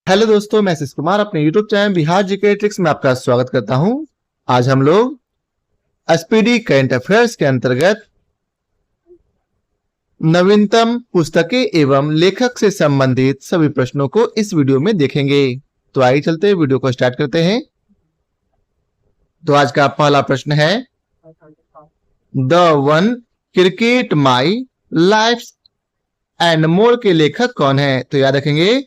Hello दोस्तों, मैं आशीष कुमार अपने YouTube channel Bihar GK tricks में आपका स्वागत करता हूं। आज हम लोग एसपीडी करंट अफेयर्स के अंतर्गत नवीनतम पुस्तकें एवं लेखक से संबंधित सभी प्रश्नों को इस वीडियो में देखेंगे। तो आइए चलते हैं, वीडियो को स्टार्ट करते हैं। तो आज का पहला प्रश्न है, the one cricket my life and more के लेखक कौन है? तो याद रखेंगे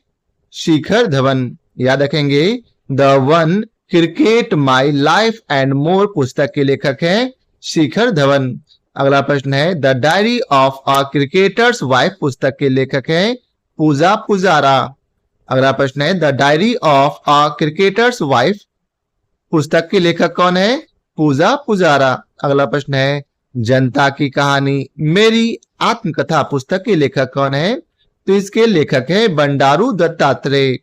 शिखर धवन। याद रखेंगे the one cricket my life and more पुस्तक के लेखक हैं शिखर धवन। अगला प्रश्न है, the diary of a cricketers wife पुस्तक के लेखक हैं पूजा पुजारा। अगला प्रश्न है, the diary of a cricketers wife पुस्तक के लेखक कौन है? पूजा पुजारा। अगला प्रश्न है, जनता की कहानी मेरी आत्मकथा पुस्तक के लेखक कौन है? तो इसके लेखक है बंडारू दत्तात्रेय।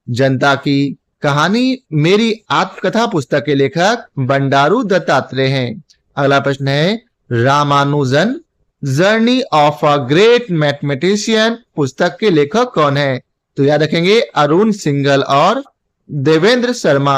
जनता की कहानी मेरी आत्मकथा पुस्तक के लेखक बंडारू दत्तात्रेय हैं। अगला प्रश्न है, Ramanujan journey of a great mathematician पुस्तक के लेखक कौन है? तो याद रखेंगे अरुण सिंघल और देवेंद्र शर्मा।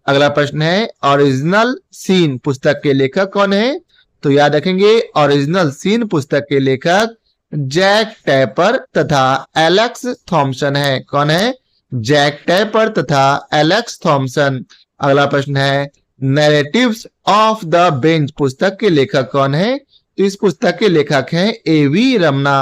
अगला प्रश्न है, ओरिजिनल सीन पुस्तक के लेखक कौन है? तो याद रखेंगे ओरिजिनल सीन पुस्तक के लेखक जैक टैपर तथा एलेक्स थॉमसन है। कौन है? जैक टैपर तथा एलेक्स थॉमसन। अगला प्रश्न है, नैरेटिव्स ऑफ द बेंच पुस्तक के लेखक कौन है? तो इस पुस्तक के लेखक हैं A V Ramana.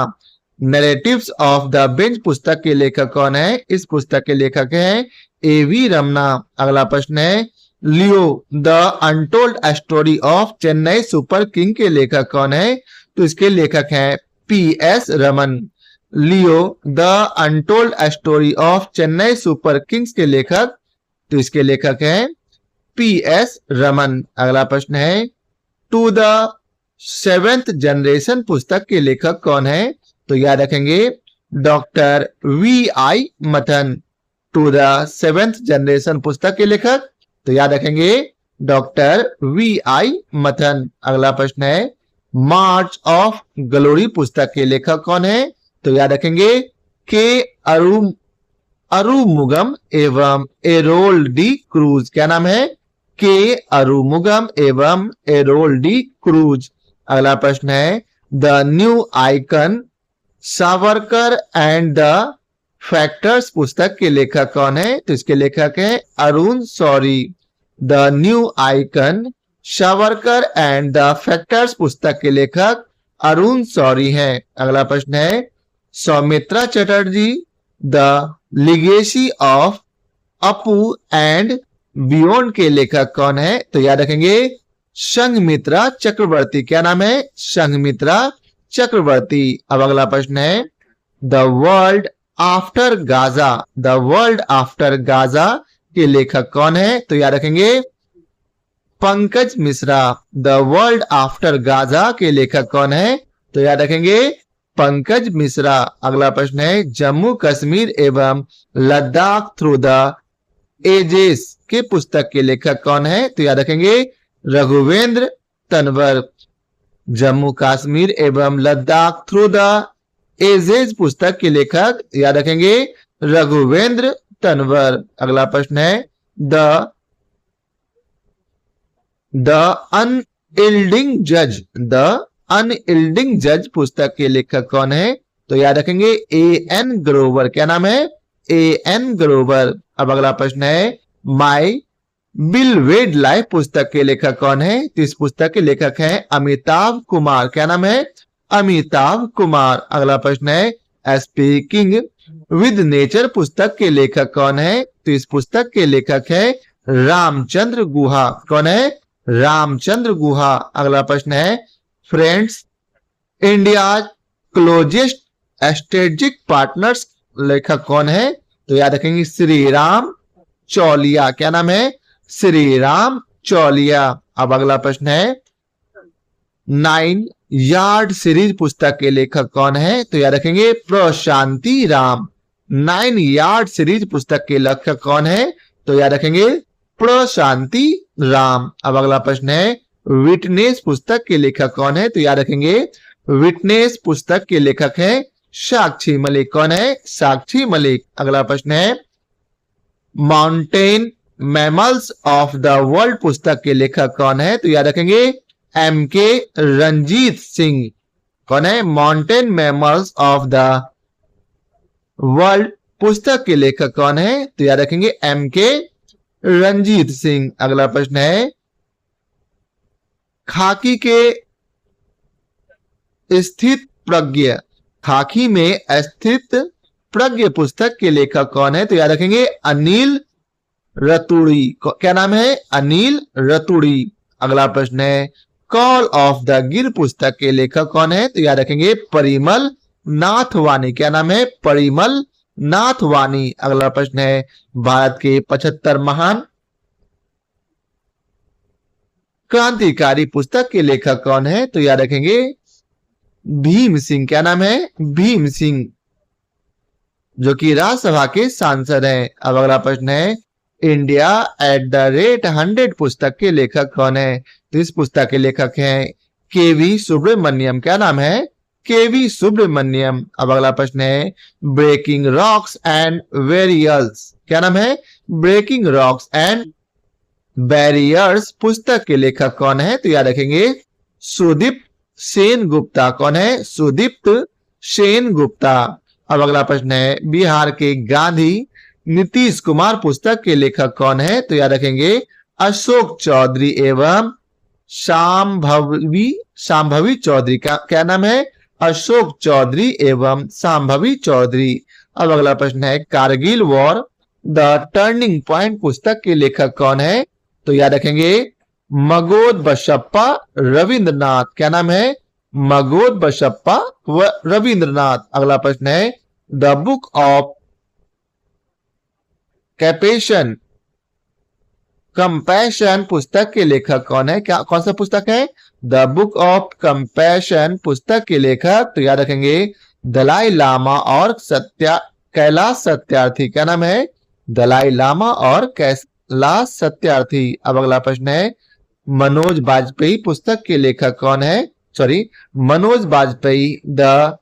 Narratives of the bench पुस्तक के लेखक कौन है? इस पुस्तक के लेखक हैं एवी रमना। अगला प्रश्न है, Leo the untold story of Chennai super king के लेखक कौन है? तो इसके लेखक हैं P S. Raman. Leo the untold story of Chennai super kings के लेखक, तो इसके लेखक हैं पी.एस. रमन। अगला प्रश्न है, टू द सेवेंथ जनरेशन पुस्तक के लेखक कौन है? तो याद रखेंगे डॉक्टर वी.आई. मथन। टू द सेवेंथ जनरेशन पुस्तक के लेखक, तो याद रखेंगे डॉक्टर वी.आई. मथन। अगला प्रश्न है, मार्च ऑफ ग्लोरी पुस्तक के लेखक कौन है? तो याद रखेंगे के अरुमुगम एवं एरोल डी क्रूज। क्या नाम है? के अरुमुगम एवं एरोल डी क्रूज। अगला प्रश्न है, the new icon Savarkar and the factors पुस्तक के लेखक कौन है? तो इसके लेखक हैं Arun Shourie. The new icon Savarkar and the factors पुस्तक के लेखक अरुण शौरी हैं। अगला प्रश्न है, Soumitra Chatterjee the legacy of Apu and beyond के लेखक कौन है? तो याद रखेंगे संघमित्रा चक्रवर्ती। क्या नाम है? संघमित्रा चक्रवर्ती। अब अगला प्रश्न है, the world after Gaza. The world after Gaza के लेखक कौन है? तो याद रखेंगे Pankaj Mishra. The world after Gaza के लेखक कौन है? तो याद रखेंगे पंकज मिश्रा। अगला प्रश्न है, जम्मू कश्मीर एवं लद्दाख थ्रू द एजेस के पुस्तक के लेखक कौन है? तो याद रखेंगे रघुवेंद्र तनवर। जम्मू कश्मीर एवं लद्दाख थ्रू द एजेस पुस्तक के लेखक याद रखेंगे रघुवेंद्र तनवर। अगला प्रश्न है, द अनयील्डिंग जज। द अनयील्डिंग जज पुस्तक के लेखक कौन है? तो याद रखेंगे ए.एन. ग्रोवर। क्या नाम है? ए.एन. ग्रोवर। अब अगला प्रश्न है, माई बिलवेड लाइफ पुस्तक के लेखक कौन है? तो इस पुस्तक के लेखक हैं अमिताभ कुमार। क्या नाम है? अमिताभ कुमार। अगला प्रश्न है, स्पीकिंग विद नेचर पुस्तक के लेखक कौन है? तो इस पुस्तक के लेखक है रामचंद्र गुहा। कौन है? रामचंद्र गुहा। अगला प्रश्न है, friends India closest strategic partners लेखक कौन है? तो याद रखेंगे श्री राम चौलिया। क्या नाम है? श्री राम चौलिया। अब अगला प्रश्न है, 9 यार्ड सीरीज पुस्तक के लेखक कौन है? तो याद रखेंगे प्रशांति राम। 9 यार्ड सीरीज पुस्तक के लेखक कौन है? तो याद रखेंगे प्रशांति राम। अब अगला प्रश्न है, विटनेस पुस्तक के लेखक कौन है? तो याद रखेंगे विटनेस पुस्तक के लेखक हैं साक्षी मलिक। कौन है? साक्षी मलिक। अगला प्रश्न है mountain mammals of the world पुस्तक के लेखक कौन है? तो याद रखेंगे एमके रंजीत सिंह। कौन है? Mountain mammals of the world पुस्तक के लेखक कौन है? तो याद रखेंगे एमके रंजीत सिंह। अगला प्रश्न है खाकी के स्थित प्रज्ञ, खाकी में स्थित प्रज्ञ पुस्तक के लेखक कौन है? तो याद रखेंगे अनिल रतूड़ी। क्या नाम है? अनिल रतूड़ी। अगला प्रश्न है कॉल ऑफ द गिर पुस्तक के लेखक कौन है? तो याद रखेंगे परिमल नाथवानी। क्या नाम है? परिमल नाथवानी। अगला प्रश्न है भारत के 75 महान क्रांतिकारी पुस्तक के लेखक कौन है? तो याद रखेंगे भीम सिंह। क्या नाम है? भीम सिंह, जो कि राज्यसभा के सांसद हैं। अब अगला प्रश्न है इंडिया एट द रेट 100 पुस्तक के लेखक कौन है? तो इस पुस्तक के लेखक हैं केवी सुब्रमण्यम। क्या नाम है? केवी सुब्रमण्यम। अब अगला प्रश्न है ब्रेकिंग रॉक्स एंड बैरियर्स। क्या नाम है? ब्रेकिंग रॉक्स एंड बैरियर्स पुस्तक के लेखक कौन है? तो याद रखेंगे सुदीप्त सेन गुप्ता। कौन है? सुदीप्त सेन गुप्ता। अब अगला प्रश्न है बिहार के गांधी नीतीश कुमार पुस्तक के लेखक कौन है? तो याद रखेंगे अशोक चौधरी एवं शांभवी चौधरी। का क्या नाम है? अशोक चौधरी एवं शांभवी चौधरी। अब अगला प्रश्न है Kargil war the turning point पुस्तक के लेखक कौन है? तो याद रखेंगे मगोद बसप्पा रविंद्रनाथ। क्या नाम है? मगोद बसप्पा व रविंद्रनाथ। अगला प्रश्न है द बुक ऑफ कंपैशन पुस्तक के लेखक कौन है? क्या कौन सा पुस्तक है? द बुक ऑफ कंपैशन पुस्तक के लेखक तो याद रखेंगे दलाई लामा और कैलाश सत्यार्थी। क्या नाम है? दलाई लामा और कैलाश सत्यार्थी। अब अगला प्रश्न है मनोज बाजपेयी पुस्तक के लेखक कौन है? Manoj Bajpayee the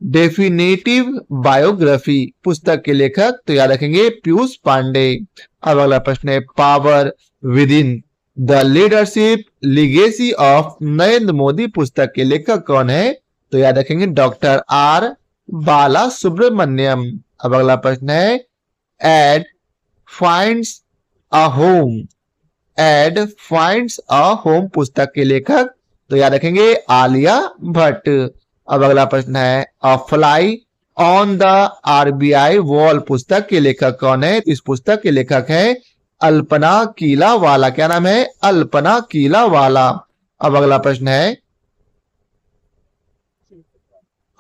definitive biography पुस्तक के लेखक तो याद रखेंगे पीयूष पांडे। अब अगला प्रश्न है power with in the leadership legacy of Narendra Modi पुस्तक के लेखक कौन है? तो याद रखेंगे डॉक्टर आर बाला सुब्रमण्यम। अब अगला प्रश्न है Ed finds a home, Ed finds a home पुस्तक के लेखक तो याद रखेंगे आलिया भट्ट। अब अगला प्रश्न है अ fly on the RBI wall पुस्तक के लेखक कौन है? तो इस पुस्तक के लेखक है अल्पना कीलावाला। क्या नाम है? अल्पना कीलावाला। अब अगला प्रश्न है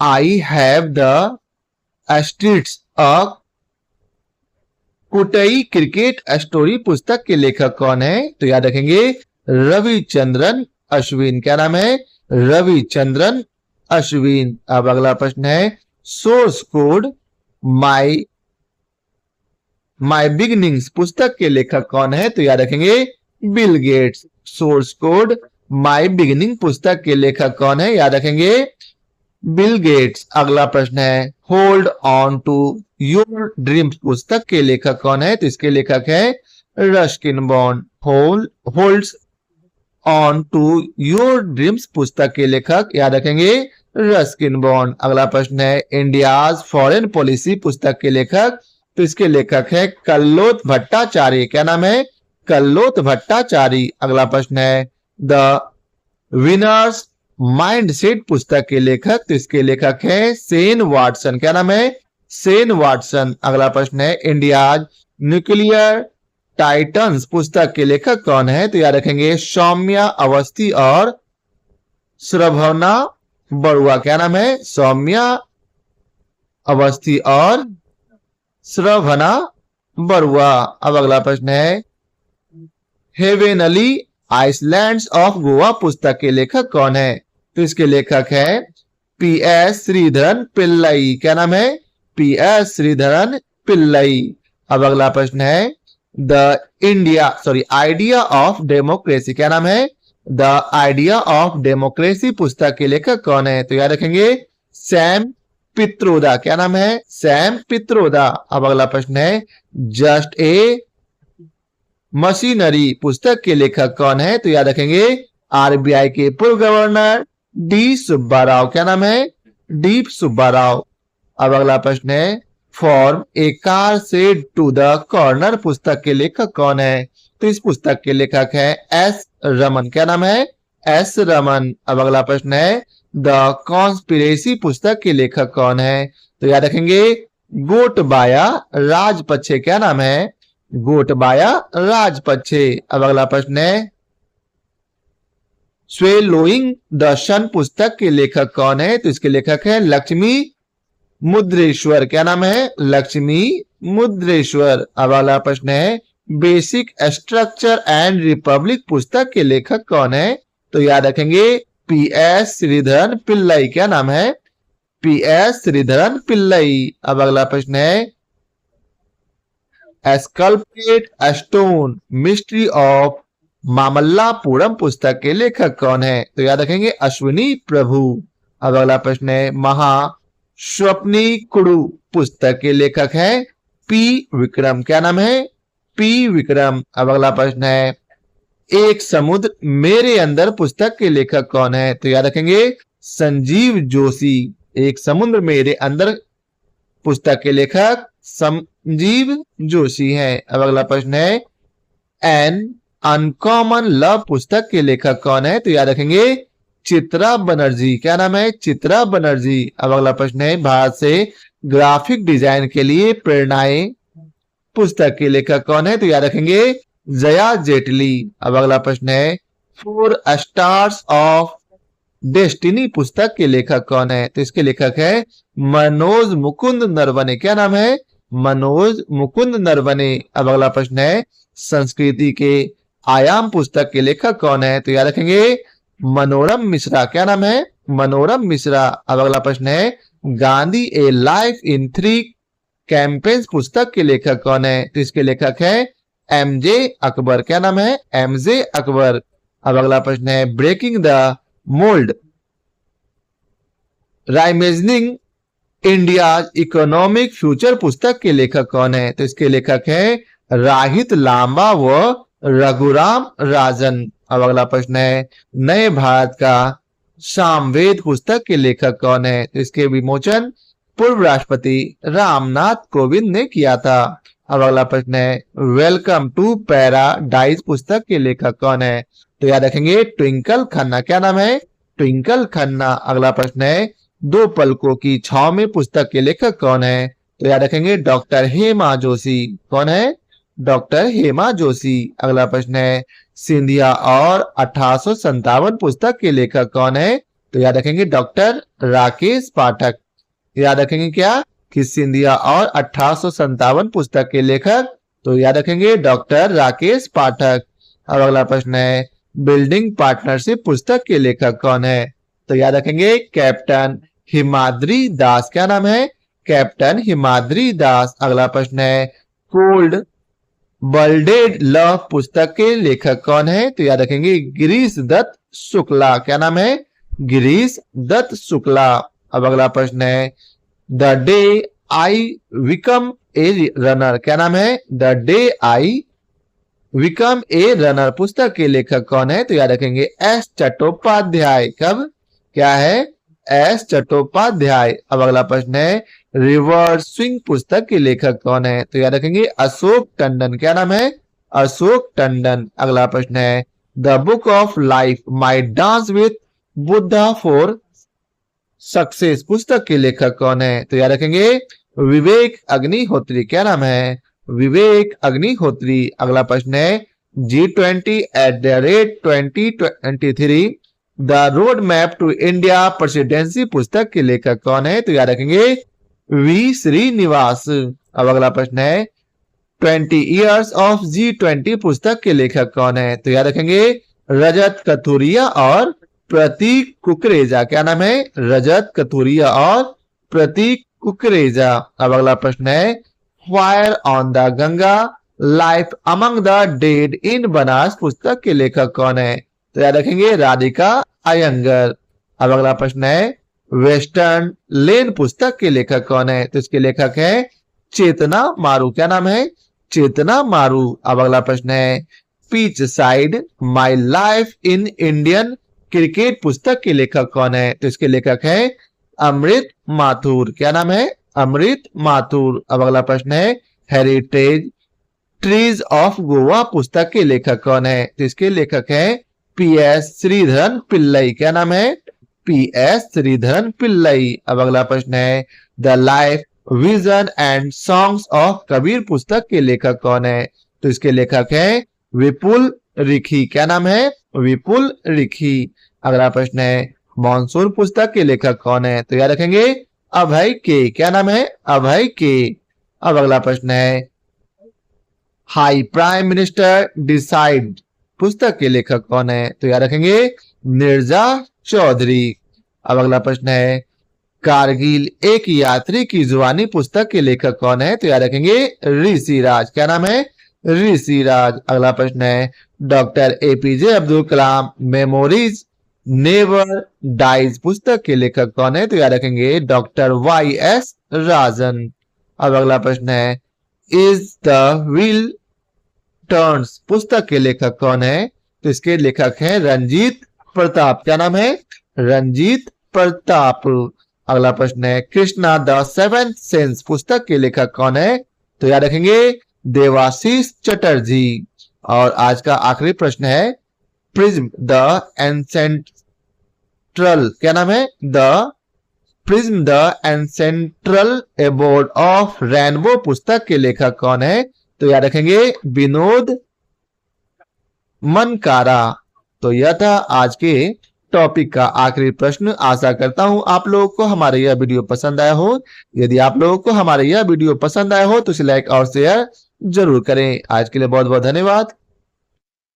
आई हैव द एस्ट्रिट्स अ कुटई क्रिकेट स्टोरी पुस्तक के लेखक कौन है? तो याद रखेंगे रविचंद्रन अश्विन। क्या नाम है? रविचंद्रन अश्विन। अब अगला प्रश्न है सोर्स कोड माई बिगिनिंग्स पुस्तक के लेखक कौन है? तो याद रखेंगे बिल गेट्स। सोर्स कोड माई बिगिनिंग पुस्तक के लेखक कौन है? याद रखेंगे बिल गेट्स। अगला प्रश्न है hold on to your dreams पुस्तक के लेखक कौन है? तो इसके लेखक है Ruskin Bond. Holds on to your dreams पुस्तक के लेखक याद रखेंगे रस्किन बॉन्ड। अगला प्रश्न है इंडियाज फॉरेन पॉलिसी पुस्तक के लेखक तो इसके लेखक है कल्लोत भट्टाचार्य। क्या नाम है? कल्लोत भट्टाचार्य। अगला प्रश्न है द विनर्स माइंडसेट पुस्तक के लेखक तो इसके लेखक है सेन वाटसन। क्या नाम है? सेन वाटसन। अगला प्रश्न है इंडियाज न्यूक्लियर टाइटन्स पुस्तक के लेखक कौन है? तो याद रखेंगे सौम्या अवस्थी और श्रभना बरुआ। क्या नाम है? सौम्या अवस्थी और श्रभना बरुआ। अब अगला प्रश्न है हेवेनली आइसलैंड्स ऑफ गोवा पुस्तक के लेखक कौन है? तो इसके लेखक है पीएस श्रीधरन पिल्लई। क्या नाम है? पीएस श्रीधरन पिल्लई। अब अगला प्रश्न है द आइडिया ऑफ डेमोक्रेसी। क्या नाम है? द आइडिया ऑफ डेमोक्रेसी पुस्तक के लेखक कौन है? तो याद रखेंगे सैम पित्रोदा, क्या नाम है? सैम पित्रोदा। अब अगला प्रश्न है, जस्ट ए मशीनरी पुस्तक के लेखक कौन है? तो याद रखेंगे आरबीआई के पूर्व गवर्नर डी सुब्बा राव। क्या नाम है? डी सुब्बा राव। अब अगला प्रश्न है, फॉर्म ए कार से टू द कॉर्नर पुस्तक के लेखक कौन है? तो इस पुस्तक के लेखक है एस रमन। क्या नाम है? एस रमन। अब अगला प्रश्न है, द कॉन्स्पिरेसी पुस्तक के लेखक कौन है? तो याद रखेंगे गोटबाया राजपक्षे। क्या नाम है? गोटबाया राजपक्षे। अब अगला प्रश्न है, स्वेलोइंग द सन पुस्तक के लेखक कौन है? तो इसके लेखक है लक्ष्मी मुद्रेश्वर। क्या नाम है? लक्ष्मी मुद्रेश्वर। अब अगला प्रश्न है, बेसिक स्ट्रक्चर एंड रिपब्लिक पुस्तक के लेखक कौन है? तो याद रखेंगे पीएस श्रीधरन पिल्लई। क्या नाम है? पीएस श्रीधरन पिल्लई। अब अगला प्रश्न है, sculpted stone mystery of Mamallapuram पुस्तक के लेखक कौन है? तो याद रखेंगे अश्विनी प्रभु। अब अगला प्रश्न है, महास्वप्नी कुड़ू पुस्तक के लेखक है पी विक्रम। क्या नाम है? पी विक्रम। अब अगला प्रश्न है, एक समुद्र मेरे अंदर पुस्तक के लेखक कौन है? तो याद रखेंगे संजीव जोशी। एक समुद्र मेरे अंदर पुस्तक के लेखक संजीव जोशी है। अब अगला प्रश्न है, एन अनकॉमन लव पुस्तक के लेखक कौन है? तो याद रखेंगे चित्रा बनर्जी। क्या नाम है? चित्रा बनर्जी। अब अगला प्रश्न है, भारत से ग्राफिक डिजाइन के लिए प्रेरणाएं पुस्तक के लेखक कौन है? तो याद रखेंगे जया जेटली। अब अगला प्रश्न है, फोर स्टार्स ऑफ डेस्टिनी पुस्तक के लेखक कौन है? तो इसके लेखक है मनोज मुकुंद नरवणे। क्या नाम है? मनोज मुकुंद नरवणे। अब अगला प्रश्न है, संस्कृति के आयाम पुस्तक के लेखक कौन है? तो याद रखेंगे मनोरम मिश्रा। क्या नाम है? मनोरम मिश्रा। अब अगला प्रश्न है, गांधी ए लाइफ इन 3 कैंपेन्स पुस्तक के लेखक कौन है? तो इसके लेखक है एमजे अकबर। क्या नाम है? एमजे अकबर। अब अगला प्रश्न है, breaking the mould reimagining India economic future पुस्तक के लेखक कौन है? तो इसके लेखक है राहित लांबा व रघुराम राजन। अब अगला प्रश्न है, नए भारत का सामवेद पुस्तक के लेखक कौन है? तो इसके विमोचन पूर्व राष्ट्रपति रामनाथ कोविंद ने किया था। अब अगला प्रश्न है, वेलकम टू पैराडाइज पुस्तक के लेखक कौन है? तो याद रखेंगे ट्विंकल खन्ना। क्या नाम है? ट्विंकल खन्ना। अगला प्रश्न है, दो पलकों की छाव में पुस्तक के लेखक कौन है? तो याद रखेंगे डॉक्टर हेमा जोशी। कौन है? डॉक्टर हेमा जोशी। अगला प्रश्न है, सिंधिया और 1857 पुस्तक के लेखक कौन है? तो याद रखेंगे डॉक्टर राकेश पाठक। याद रखेंगे क्या कि सिंधिया और 1857 पुस्तक के लेखक? तो याद रखेंगे डॉक्टर राकेश पाठक। अब अगला प्रश्न है, बिल्डिंग पार्टनरशिप पुस्तक के लेखक कौन है? तो याद रखेंगे कैप्टन हिमाद्री दास। क्या नाम है? कैप्टन हिमाद्री दास। अगला प्रश्न है, कोल्ड बल्डेड लव पुस्तक के लेखक कौन है? तो याद रखेंगे गिरीश दत्त शुक्ला। क्या नाम है? गिरीश दत्त शुक्ला। अब अगला प्रश्न है, the day I became a runner. क्या नाम है? The day I became a runner पुस्तक के लेखक कौन है? तो याद रखेंगे एस चट्टोपाध्याय। कब? क्या है? एस चट्टोपाध्याय। अब अगला प्रश्न है, रिवर्स स्विंग पुस्तक के लेखक कौन है? तो याद रखेंगे अशोक टंडन। क्या नाम है? अशोक टंडन। अगला प्रश्न है, the book of life my dance with Buddha for success पुस्तक के लेखक कौन है? तो याद रखेंगे विवेक अग्निहोत्री। क्या नाम है? विवेक अग्निहोत्री। अगला प्रश्न है, G20@2023 the road map to India presidency पुस्तक के लेखक कौन है? तो याद रखेंगे वी श्रीनिवास। अब अगला प्रश्न है, 20 इयर्स ऑफ G20 पुस्तक के लेखक कौन है? तो याद रखेंगे रजत कथुरिया और प्रतीक कुकरेजा। क्या नाम है? रजत कथुरिया और प्रतीक कुकरेजा। अब अगला प्रश्न है, fire on the Ganga life among the dead in Banaras पुस्तक के लेखक कौन है? तो याद रखेंगे राधिका अयंगर। अब अगला प्रश्न है, वेस्टर्न लेन पुस्तक के लेखक कौन है? तो इसके लेखक है चेतना मारू। क्या नाम है? चेतना मारू। अब अगला प्रश्न है pitch side my life in Indian cricket पुस्तक के लेखक कौन है? तो इसके लेखक है अमृत माथुर। क्या नाम है? अमृत माथुर। अब अगला प्रश्न है हेरिटेज ट्रीज ऑफ गोवा पुस्तक के लेखक कौन है? तो इसके लेखक है पीएस श्रीधरन पिल्लई। क्या नाम है? पीएस श्रीधरन पिल्लई। अब अगला प्रश्न है the life vision and songs of Kabir पुस्तक के लेखक कौन है? तो इसके लेखक है विपुल रिखी। क्या नाम है? विपुल रिखी। अगला प्रश्न है मॉनसून पुस्तक के लेखक कौन है? तो याद रखेंगे अभय के। क्या नाम है? अभय के। अब अगला प्रश्न है हाई प्राइम मिनिस्टर डिसाइड पुस्तक के लेखक कौन है? तो याद रखेंगे निर्जा चौधरी। अब अगला प्रश्न है कारगिल एक यात्री की जुबानी पुस्तक के लेखक कौन है? तो याद रखेंगे ऋषि राज। क्या नाम है? ऋषि राज। अगला प्रश्न है doctor APJ Abdul Kalam memories never dies पुस्तक के लेखक कौन है? तो याद रखेंगे डॉक्टर वाई एस राजन। अब अगला प्रश्न है इज द व्हील टर्न्स पुस्तक के लेखक कौन है? तो इसके लेखक हैं रंजीत प्रताप। क्या नाम है? रंजीत प्रताप। अगला प्रश्न है कृष्णा द सेवेंथ सेंस पुस्तक के लेखक कौन है? तो याद रखेंगे देवाशीष चटर्जी। और आज का आखिरी प्रश्न है प्रिज्म द एंसेंट्रल। क्या नाम है? The prism the ancestral abode of rainbow पुस्तक के लेखक कौन है? तो याद रखेंगे विनोद मनकारा। तो यह था आज के टॉपिक का आखिरी प्रश्न। आशा करता हूं आप लोगों को हमारा यह वीडियो पसंद आया हो। यदि आप लोगों को हमारा यह वीडियो पसंद आया हो तो इसे लाइक और शेयर जरूर करें। आज के लिए बहुत बहुत धन्यवाद।